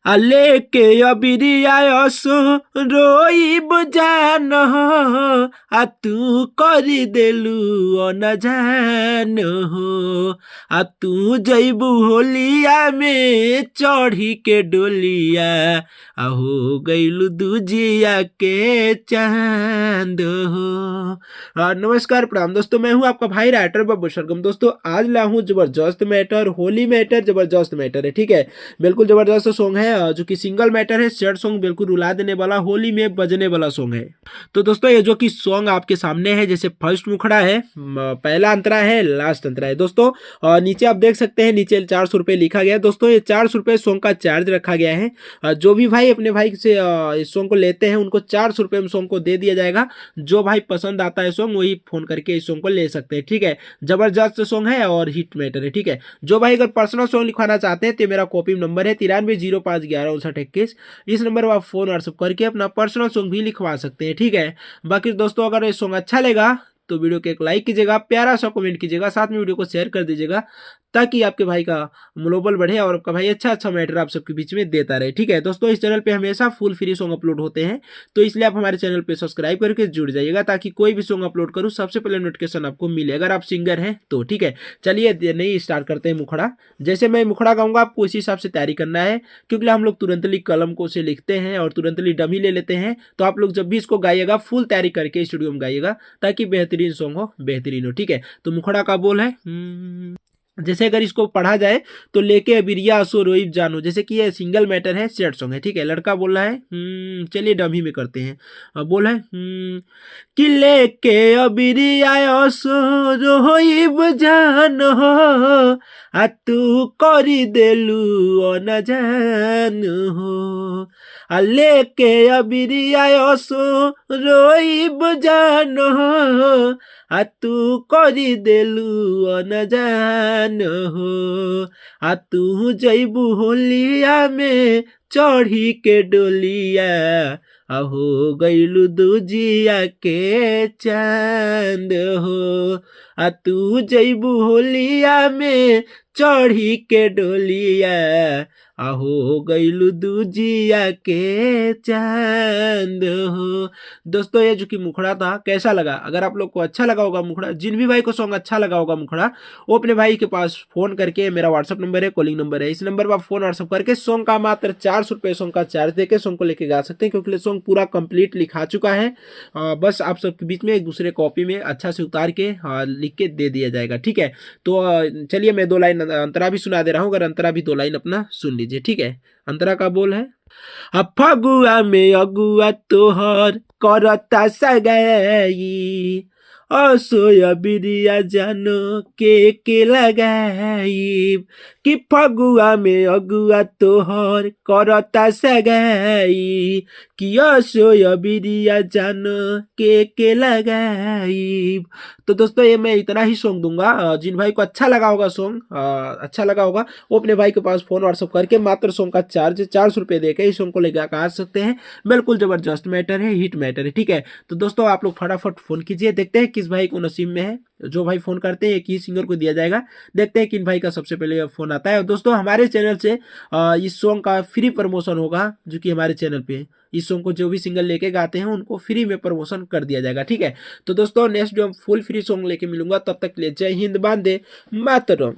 लेके अबिरिया असो रोइब जान हो तू करी देलू अनजान हो तू जइबू होलिया में चढ़ी के डोलिया हो गइलू दूजिया के चांद हो। नमस्कार प्रणाम दोस्तों, मैं हूं आपका भाई राइटर बब्बू सरगम। दोस्तों आज ला हूं जबरदस्त मैटर, होली मैटर, जबरदस्त मैटर है। ठीक है, बिल्कुल जबरदस्त सॉन्ग है जो कि सिंगल मैटर है, शेयर सॉन्ग, बिल्कुल रुला देने वाला, होली में बजने वाला सॉन्ग है। तो दोस्तों ये जो कि सॉन्ग आपके सामने है, जैसे फर्स्ट मुखड़ा है, पहला अंतरा है, लास्ट अंतरा है। दोस्तों नीचे आप देख सकते हैं, नीचे 400 रुपये लिखा गया है। दोस्तों ये 400 रुपये सॉन्ग का चार्ज रखा गया है। जो भी भाई अपने भाई से इस सॉन्ग को लेते हैं उनको 400 रुपये में सॉन्ग को दे दिया जाएगा। जो भाई पसंद आता है सॉन्ग वही फोन करके इस सॉन्ग को ले सकते हैं। ठीक है, जबरदस्त सॉन्ग है और हिट मैटर है। ठीक है, जो भाई अगर पर्सनल सॉन्ग लिखवाना चाहते हैं तो मेरा कॉपी नंबर है 9305115921। इस नंबर पर आप फोन व्हाट्सअप करके अपना पर्सनल सॉन्ग भी लिखवा सकते हैं। ठीक है, बाकी दोस्तों अगर ये सॉन्ग अच्छा लगा तो वीडियो को एक लाइक कीजिएगा, प्यारा सा कमेंट कीजिएगा, साथ में वीडियो को शेयर कर दीजिएगा ताकि आपके भाई का मनोबल बढ़े और आपका भाई अच्छा मैटर आप सबके बीच में देता रहे। ठीक है दोस्तों, इस चैनल पे हमेशा फुल फ्री सॉन्ग अपलोड होते हैं, तो इसलिए आप हमारे चैनल पे सब्सक्राइब करके जुड़ जाइएगा ताकि कोई भी सॉन्ग अपलोड करूँ सबसे पहले नोटिफिकेशन आपको मिले, अगर आप सिंगर हैं तो। ठीक है, चलिए नहीं स्टार्ट करते हैं मुखड़ा। जैसे मैं मुखड़ा गाऊंगा आपको उसी हिसाब से तैयारी करना है, क्योंकि हम लोग तुरंतली कलम को से लिखते हैं और तुरंतली डमी ले लेते हैं। तो आप लोग जब भी इसको गाइएगा फुल तैयारी करके स्टूडियो में गाइएगा ताकि बेहतरीन सॉन्ग हो, बेहतरीन हो। ठीक है, तो मुखड़ा का बोल है जैसे अगर इसको पढ़ा जाए तो लेके अबिरिया असो रोइब जानो, जैसे कि ये सिंगल मैटर है, सैड सॉन्ग है। ठीक है, लड़का बोल रहा है, चलिए डमी में करते हैं। बोल है कि लेके अबिरिया असो रोइब जानो तू करी देलू अनजान हो लेके अबिरिया असो रोइब जानो तू करी देलू अनजान हो तू जइबू होलिया में चढ़ी के डोलिया हो गइलू दूजिया के चांद हो तू जइबू होलिया में चढ़ी के डोलिया हो गइलू दूजिया के चांद हो। दोस्तों ये जो कि मुखड़ा था कैसा लगा? अगर आप लोग को अच्छा लगा होगा मुखड़ा, जिन भी भाई को सॉन्ग अच्छा लगा होगा मुखड़ा, वो अपने भाई के पास फोन करके, मेरा व्हाट्सअप नंबर है, कॉलिंग नंबर है, इस नंबर पर आप फोन व्हाट्सअप करके सॉन्ग का मात्र 400 रुपये सॉन्ग का चार्ज देके सॉन्ग को लेके गा सकते हैं, क्योंकि सॉन्ग पूरा कंप्लीट लिखा चुका है। बस आप सबके बीच में एक दूसरे कॉपी में अच्छा से उतार के लिख के दे दिया जाएगा। ठीक है, तो चलिए मैं 2 लाइन अंतरा भी सुना दे रहा हूँ, अगर अंतरा भी 2 लाइन अपना सुन लीजिए। ठीक है, अंतरा का बोल है फगुआ में अगुआ तोहर करता सगाई असोया बिरिया जानो के लगाई कि फगुआ में अगुआ तोहर करता सगाई कि असोया बिरिया जानो के लगाई। तो दोस्तों ये मैं इतना ही सॉन्ग दूंगा। जिन भाई को अच्छा लगा होगा सॉन्ग, अच्छा लगा होगा, वो अपने भाई के पास फोन व्हाट्सअप करके मात्र सॉन्ग का चार्ज 400 रुपये देकर इस सॉन्ग को लेकर आ सकते हैं। बिल्कुल जबरदस्त मैटर है, हिट मैटर है। ठीक है, तो दोस्तों आप लोग फटाफट फोन कीजिए, देखते हैं किस भाई को नसीब में है। जो भाई फोन करते हैं एक ही सिंगर को दिया जाएगा, देखते हैं किन भाई का सबसे पहले फोन आता है। और दोस्तों हमारे चैनल से इस सॉन्ग का फ्री प्रमोशन होगा, जो कि हमारे चैनल पे इस सॉन्ग को जो भी सिंगर लेके गाते हैं उनको फ्री में प्रमोशन कर दिया जाएगा। ठीक है, तो दोस्तों नेक्स्ट जो फुल फ्री सॉन्ग लेके मिलूंगा, तब तक ले जय हिंद, वंदे मातरम।